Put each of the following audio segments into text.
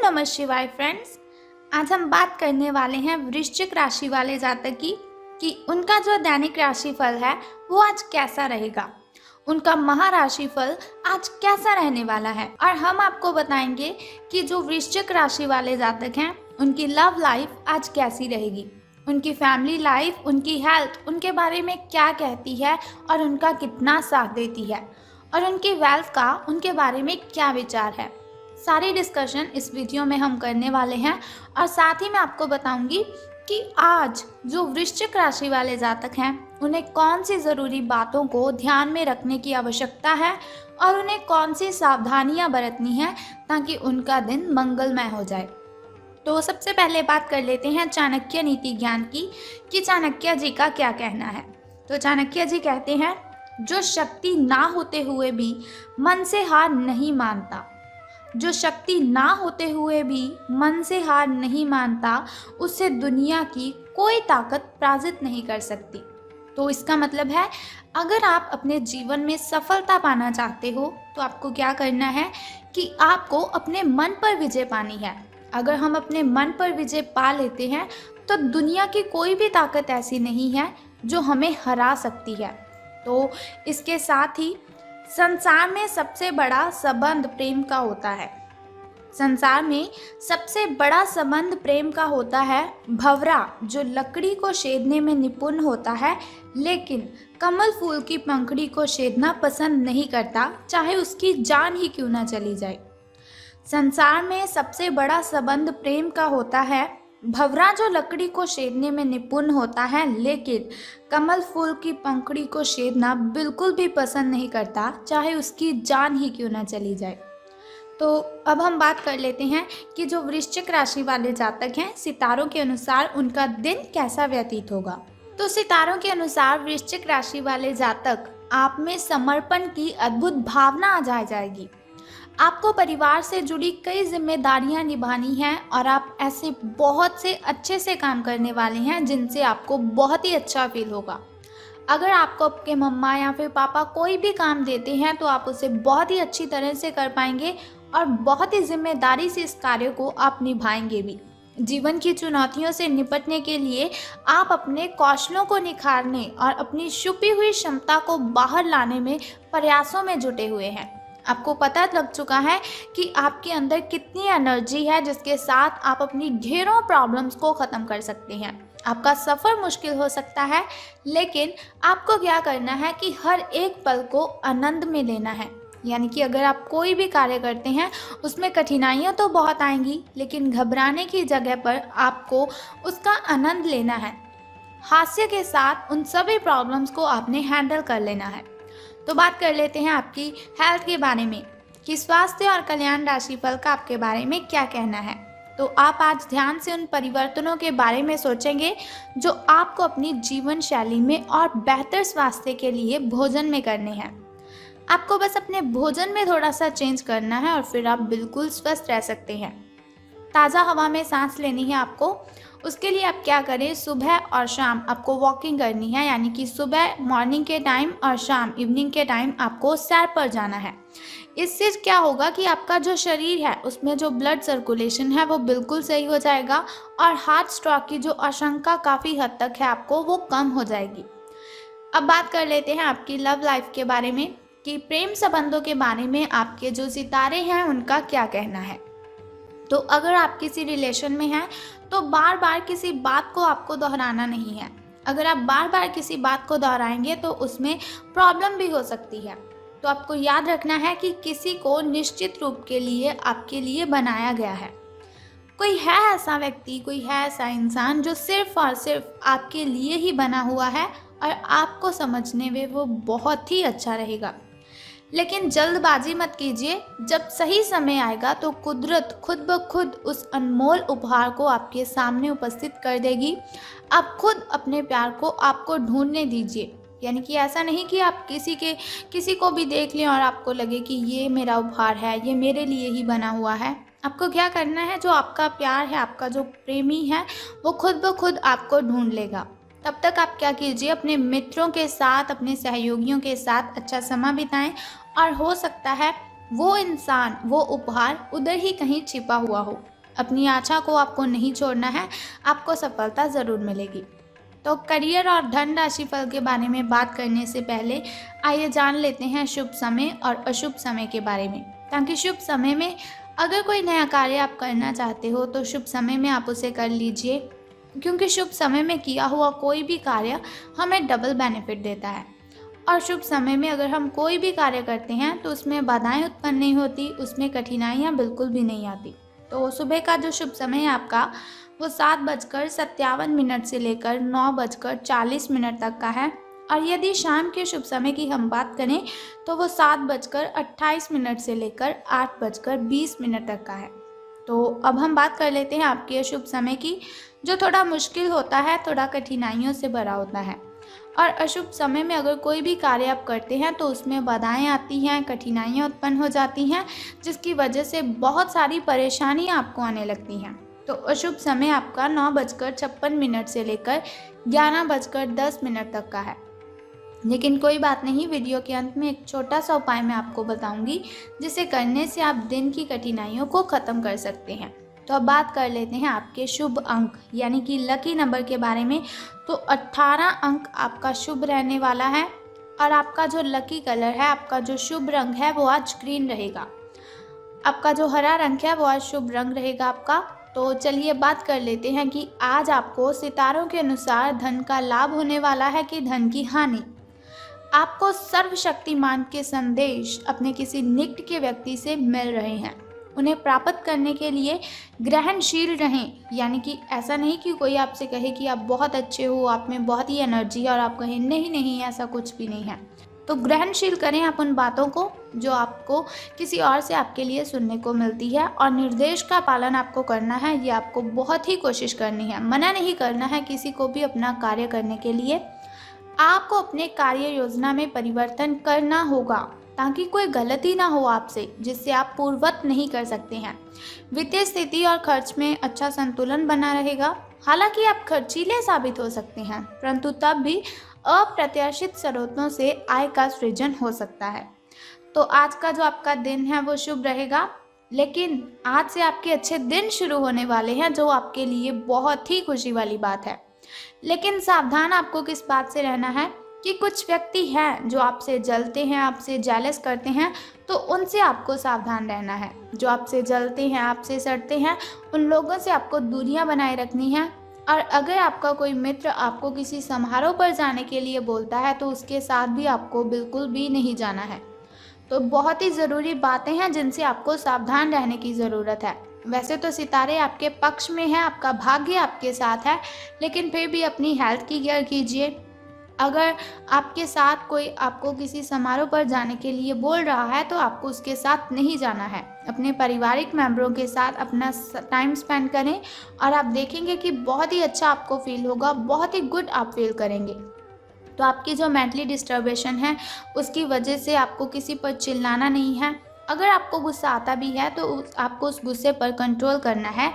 नमः शिवाय फ्रेंड्स। आज हम बात करने वाले हैं वृश्चिक राशि वाले जातक की कि उनका जो दैनिक राशिफल है वो आज कैसा रहेगा, उनका महाराशिफल आज कैसा रहने वाला है। और हम आपको बताएंगे कि जो वृश्चिक राशि वाले जातक हैं उनकी लव लाइफ आज कैसी रहेगी, उनकी फैमिली लाइफ, उनकी हेल्थ उनके बारे में क्या कहती है और उनका कितना साथ देती है, और उनकी वेल्थ का उनके बारे में क्या विचार है। सारी डिस्कशन इस वीडियो में हम करने वाले हैं। और साथ ही मैं आपको बताऊंगी कि आज जो वृश्चिक राशि वाले जातक हैं उन्हें कौन सी ज़रूरी बातों को ध्यान में रखने की आवश्यकता है और उन्हें कौन सी सावधानियां बरतनी है ताकि उनका दिन मंगलमय हो जाए। तो सबसे पहले बात कर लेते हैं चाणक्य नीति ज्ञान की कि चाणक्य जी का क्या कहना है। तो चाणक्य जी कहते हैं, जो शक्ति ना होते हुए भी मन से हार नहीं मानता, जो शक्ति ना होते हुए भी मन से हार नहीं मानता, उससे दुनिया की कोई ताकत पराजित नहीं कर सकती। तो इसका मतलब है, अगर आप अपने जीवन में सफलता पाना चाहते हो तो आपको क्या करना है कि आपको अपने मन पर विजय पानी है। अगर हम अपने मन पर विजय पा लेते हैं तो दुनिया की कोई भी ताकत ऐसी नहीं है जो हमें हरा सकती है। तो इसके साथ ही संसार में सबसे बड़ा संबंध प्रेम का होता है। संसार में सबसे बड़ा संबंध प्रेम का होता है। भंवरा जो लकड़ी को छेदने में निपुण होता है लेकिन कमल फूल की पंखड़ी को छेदना पसंद नहीं करता, चाहे उसकी जान ही क्यों ना चली जाए। संसार में सबसे बड़ा संबंध प्रेम का होता है। भंवरा जो लकड़ी को छेदने में निपुण होता है लेकिन कमल फूल की पंखड़ी को छेदना बिल्कुल भी पसंद नहीं करता, चाहे उसकी जान ही क्यों ना चली जाए। तो अब हम बात कर लेते हैं कि जो वृश्चिक राशि वाले जातक हैं, सितारों के अनुसार उनका दिन कैसा व्यतीत होगा। तो सितारों के अनुसार वृश्चिक राशि वाले जातक, आप में समर्पण की अद्भुत भावना आ जाएगी। आपको परिवार से जुड़ी कई जिम्मेदारियां निभानी हैं और आप ऐसे बहुत से अच्छे से काम करने वाले हैं जिनसे आपको बहुत ही अच्छा फील होगा। अगर आपको आपके मम्मा या फिर पापा कोई भी काम देते हैं तो आप उसे बहुत ही अच्छी तरह से कर पाएंगे और बहुत ही जिम्मेदारी से इस कार्य को आप निभाएंगे भी। जीवन की चुनौतियों से निपटने के लिए आप अपने कौशलों को निखारने और अपनी छुपी हुई क्षमता को बाहर लाने में प्रयासों में जुटे हुए हैं। आपको पता लग चुका है कि आपके अंदर कितनी एनर्जी है जिसके साथ आप अपनी ढेरों प्रॉब्लम्स को ख़त्म कर सकते हैं। आपका सफ़र मुश्किल हो सकता है लेकिन आपको क्या करना है कि हर एक पल को आनंद में लेना है। यानी कि अगर आप कोई भी कार्य करते हैं उसमें कठिनाइयाँ तो बहुत आएंगी लेकिन घबराने की जगह पर आपको उसका आनंद लेना है। हास्य के साथ उन सभी प्रॉब्लम्स को आपने हैंडल कर लेना है। तो बात कर लेते हैं आपकी हेल्थ के बारे में कि स्वास्थ्य और कल्याण राशिफल का आपके बारे में क्या कहना है। तो आप आज ध्यान से उन परिवर्तनों के बारे में सोचेंगे जो आपको अपनी जीवन शैली में और बेहतर स्वास्थ्य के लिए भोजन में करने हैं। आपको बस अपने भोजन में थोड़ा सा चेंज करना है और फिर आप बिल्कुल स्वस्थ रह सकते हैं। ताज़ा हवा में सांस लेनी है आपको। उसके लिए आप क्या करें, सुबह और शाम आपको वॉकिंग करनी है। यानी कि सुबह मॉर्निंग के टाइम और शाम इवनिंग के टाइम आपको सैर पर जाना है। इससे क्या होगा कि आपका जो शरीर है उसमें जो ब्लड सर्कुलेशन है वो बिल्कुल सही हो जाएगा और हार्ट स्ट्रोक की जो आशंका काफ़ी हद तक है आपको वो कम हो जाएगी। अब बात कर लेते हैं आपकी लव लाइफ के बारे में कि प्रेम संबंधों के बारे में आपके जो सितारे हैं उनका क्या कहना है। तो अगर आप किसी रिलेशन में हैं तो बार बार किसी बात को आपको दोहराना नहीं है। अगर आप बार बार किसी बात को दोहराएंगे तो उसमें प्रॉब्लम भी हो सकती है। तो आपको याद रखना है कि किसी को निश्चित रूप के लिए आपके लिए बनाया गया है। कोई है ऐसा व्यक्ति, कोई है ऐसा इंसान जो सिर्फ और सिर्फ आपके लिए ही बना हुआ है और आपको समझने में वो बहुत ही अच्छा रहेगा। लेकिन जल्दबाजी मत कीजिए। जब सही समय आएगा तो कुदरत खुद ब खुद उस अनमोल उपहार को आपके सामने उपस्थित कर देगी। आप खुद अपने प्यार को आपको ढूंढने दीजिए। यानी कि ऐसा नहीं कि आप किसी को भी देख लें और आपको लगे कि ये मेरा उपहार है, ये मेरे लिए ही बना हुआ है। आपको क्या करना है, जो आपका प्यार है, आपका जो प्रेमी है वो खुद ब खुद आपको ढूंढ लेगा। तब तक आप क्या कीजिए, अपने मित्रों के साथ, अपने सहयोगियों के साथ अच्छा समय बिताएं और हो सकता है वो इंसान, वो उपहार उधर ही कहीं छिपा हुआ हो। अपनी आशा को आपको नहीं छोड़ना है, आपको सफलता ज़रूर मिलेगी। तो करियर और धन राशि फल के बारे में बात करने से पहले आइए जान लेते हैं शुभ समय और अशुभ समय के बारे में, ताकि शुभ समय में अगर कोई नया कार्य आप करना चाहते हो तो शुभ समय में आप उसे कर लीजिए, क्योंकि शुभ समय में किया हुआ कोई भी कार्य हमें डबल बेनिफिट देता है। और शुभ समय में अगर हम कोई भी कार्य करते हैं तो उसमें बाधाएं उत्पन्न नहीं होती, उसमें कठिनाइयाँ बिल्कुल भी नहीं आती। तो सुबह का जो शुभ समय है आपका वो 7:57 से लेकर 9:40 तक का है। और यदि शाम के शुभ समय की हम बात करें तो वो 7:28 से लेकर 8:20 तक का है। तो अब हम बात कर लेते हैं आपके अशुभ समय की, जो थोड़ा मुश्किल होता है, थोड़ा कठिनाइयों से भरा होता है। और अशुभ समय में अगर कोई भी कार्य आप करते हैं तो उसमें बाधाएं आती हैं, कठिनाइयाँ उत्पन्न हो जाती हैं, जिसकी वजह से बहुत सारी परेशानियाँ आपको आने लगती हैं। तो अशुभ समय आपका 9:56 से लेकर 11:10 तक का है। लेकिन कोई बात नहीं, वीडियो के अंत में एक छोटा सा उपाय मैं आपको बताऊंगी, जिसे करने से आप दिन की कठिनाइयों को ख़त्म कर सकते हैं। तो अब बात कर लेते हैं आपके शुभ अंक यानी कि लकी नंबर के बारे में। तो 18 अंक आपका शुभ रहने वाला है। और आपका जो लकी कलर है, आपका जो शुभ रंग है वो आज ग्रीन रहेगा। आपका जो हरा रंग है वो आज शुभ रंग रहेगा आपका। तो चलिए बात कर लेते हैं कि आज आपको सितारों के अनुसार धन का लाभ होने वाला है कि धन की हानि। आपको सर्वशक्तिमान के संदेश अपने किसी निकट के व्यक्ति से मिल रहे हैं। उन्हें प्राप्त करने के लिए ग्रहणशील रहें, यानी कि ऐसा नहीं कि कोई आपसे कहे कि आप बहुत अच्छे हो, आप में बहुत ही एनर्जी है और आप कहें नहीं नहीं ऐसा कुछ भी नहीं है। तो ग्रहणशील करें आप उन बातों को जो आपको किसी और से आपके लिए सुनने को मिलती है, और निर्देश का पालन आपको करना है। ये आपको बहुत ही कोशिश करनी है, मना नहीं करना है किसी को भी अपना कार्य करने के लिए। आपको अपने कार्य योजना में परिवर्तन करना होगा ताकि कोई गलती ना हो आपसे, जिससे आप पूर्ववत नहीं कर सकते हैं। वित्तीय स्थिति और खर्च में अच्छा संतुलन बना रहेगा। हालांकि आप खर्चीले साबित हो सकते हैं, परंतु तब भी अप्रत्याशित स्रोतों से आय का सृजन हो सकता है। तो आज का जो आपका दिन है वो शुभ रहेगा, लेकिन आज से आपके अच्छे दिन शुरू होने वाले हैं, जो आपके लिए बहुत ही खुशी वाली बात है। लेकिन सावधान आपको किस बात से रहना है कि कुछ व्यक्ति हैं जो आपसे जलते हैं, आपसे जेलस करते हैं, तो उनसे आपको सावधान रहना है। जो आपसे जलते हैं, आपसे सड़ते हैं, उन लोगों से आपको दूरियां बनाए रखनी है। और अगर आपका कोई मित्र आपको किसी समारोह पर जाने के लिए बोलता है तो उसके साथ भी आपको बिल्कुल भी नहीं जाना है। तो बहुत ही ज़रूरी बातें हैं जिनसे आपको सावधान रहने की ज़रूरत है। वैसे तो सितारे आपके पक्ष में हैं, आपका भाग्य आपके साथ है, लेकिन फिर भी अपनी हेल्थ की केयर कीजिए। अगर आपके साथ कोई आपको किसी समारोह पर जाने के लिए बोल रहा है तो आपको उसके साथ नहीं जाना है। अपने पारिवारिक मेंबरों के साथ अपना टाइम स्पेंड करें और आप देखेंगे कि बहुत ही अच्छा आपको फील होगा, बहुत ही गुड आप फील करेंगे। तो आपकी जो मेंटली डिस्टर्बेशन है उसकी वजह से आपको किसी पर चिल्लाना नहीं है। अगर आपको गुस्सा आता भी है तो आपको उस गुस्से पर कंट्रोल करना है,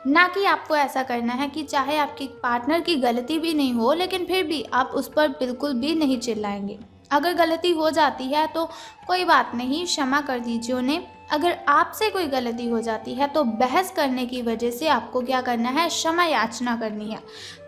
ना कि आपको ऐसा करना है कि चाहे आपकी पार्टनर की गलती भी नहीं हो लेकिन फिर भी आप उस पर बिल्कुल भी नहीं चिल्लाएंगे। अगर गलती हो जाती है तो कोई बात नहीं, क्षमा कर दीजिए उन्हें। अगर आपसे कोई गलती हो जाती है तो बहस करने की वजह से आपको क्या करना है, क्षमा याचना करनी है।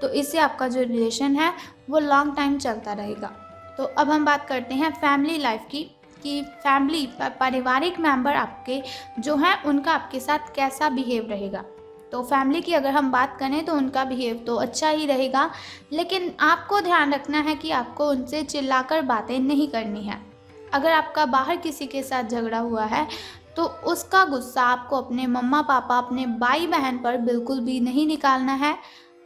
तो इससे आपका जो रिलेशन है वो लॉन्ग टाइम चलता रहेगा। तो अब हम बात करते हैं फैमिली लाइफ की, कि फैमिली पारिवारिक मेंबर आपके जो हैं उनका आपके साथ कैसा बिहेव रहेगा। तो फैमिली की अगर हम बात करें तो उनका बिहेव तो अच्छा ही रहेगा, लेकिन आपको ध्यान रखना है कि आपको उनसे चिल्लाकर बातें नहीं करनी है। अगर आपका बाहर किसी के साथ झगड़ा हुआ है तो उसका गुस्सा आपको अपने मम्मा पापा, अपने भाई बहन पर बिल्कुल भी नहीं निकालना है।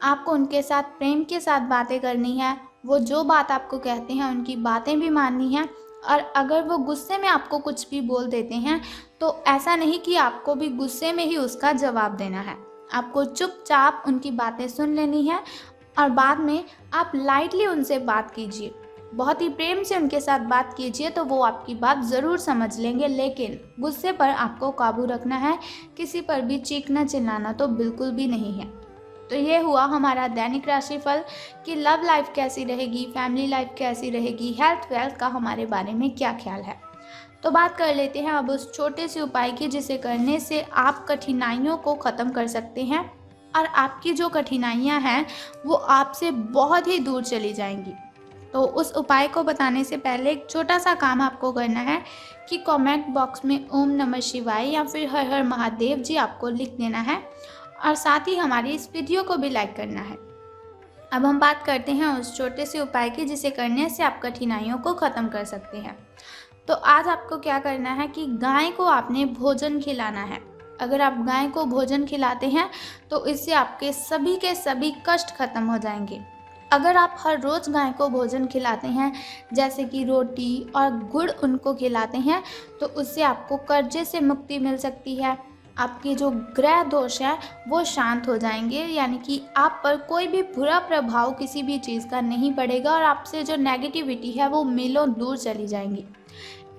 आपको उनके साथ प्रेम के साथ बातें करनी है। वो जो बात आपको कहते हैं उनकी बातें भी माननी है। और अगर वो गुस्से में आपको कुछ भी बोल देते हैं तो ऐसा नहीं कि आपको भी गुस्से में ही उसका जवाब देना है। आपको चुपचाप उनकी बातें सुन लेनी है और बाद में आप लाइटली उनसे बात कीजिए, बहुत ही प्रेम से उनके साथ बात कीजिए, तो वो आपकी बात ज़रूर समझ लेंगे। लेकिन गुस्से पर आपको काबू रखना है, किसी पर भी चीखना चिल्लाना तो बिल्कुल भी नहीं है। तो ये हुआ हमारा दैनिक राशिफल कि लव लाइफ कैसी रहेगी, फैमिली लाइफ कैसी रहेगी, हेल्थ वेल्थ का हमारे बारे में क्या ख्याल है। तो बात कर लेते हैं अब उस छोटे से उपाय की जिसे करने से आप कठिनाइयों को ख़त्म कर सकते हैं और आपकी जो कठिनाइयाँ हैं वो आपसे बहुत ही दूर चली जाएंगी। तो उस उपाय को बताने से पहले एक छोटा सा काम आपको करना है कि कमेंट बॉक्स में ओम नमः शिवाय या फिर हर हर महादेव जी आपको लिख देना है और साथ ही हमारी इस वीडियो को भी लाइक करना है। अब हम बात करते हैं उस छोटे से उपाय की जिसे करने से आप कठिनाइयों को ख़त्म कर सकते हैं। तो आज आपको क्या करना है कि गाय को आपने भोजन खिलाना है। अगर आप गाय को भोजन खिलाते हैं तो इससे आपके सभी के सभी कष्ट खत्म हो जाएंगे। अगर आप हर रोज़ गाय को भोजन खिलाते हैं जैसे कि रोटी और गुड़ उनको खिलाते हैं तो उससे आपको कर्जे से मुक्ति मिल सकती है। आपके जो ग्रह दोष है वो शांत हो जाएंगे, यानी कि आप पर कोई भी बुरा प्रभाव किसी भी चीज़ का नहीं पड़ेगा और आपसे जो नेगेटिविटी है वो मीलों दूर चली जाएंगी।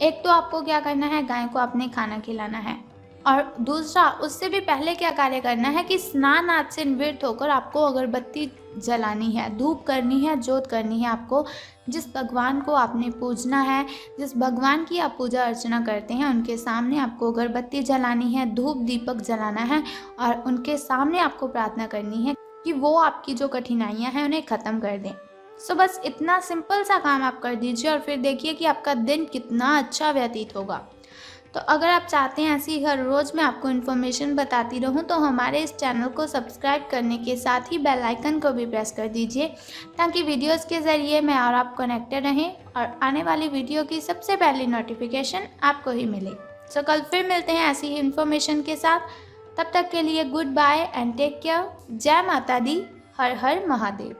एक तो आपको क्या करना है, गाय को आपने खाना खिलाना है और दूसरा उससे भी पहले क्या कार्य करना है कि स्नान आदि से निवृत्त होकर आपको अगरबत्ती जलानी है, धूप करनी है, जोत करनी है। आपको जिस भगवान को आपने पूजना है, जिस भगवान की आप पूजा अर्चना करते हैं उनके सामने आपको अगरबत्ती जलानी है, धूप दीपक जलाना है और उनके सामने आपको प्रार्थना करनी है कि वो आपकी जो कठिनाइयाँ हैं उन्हें ख़त्म कर दें। सो बस इतना सिंपल सा काम आप कर दीजिए और फिर देखिए कि आपका दिन कितना अच्छा व्यतीत होगा। तो अगर आप चाहते हैं ऐसी हर रोज़ मैं आपको इन्फॉर्मेशन बताती रहूं तो हमारे इस चैनल को सब्सक्राइब करने के साथ ही बेल आइकन को भी प्रेस कर दीजिए ताकि वीडियोस के ज़रिए मैं और आप कनेक्टेड रहें और आने वाली वीडियो की सबसे पहली नोटिफिकेशन आपको ही मिले। सो कल फिर मिलते हैं ऐसी ही इन्फॉर्मेशन के साथ। तब तक के लिए good bye and take care. जय माता दी, हर हर महादेव।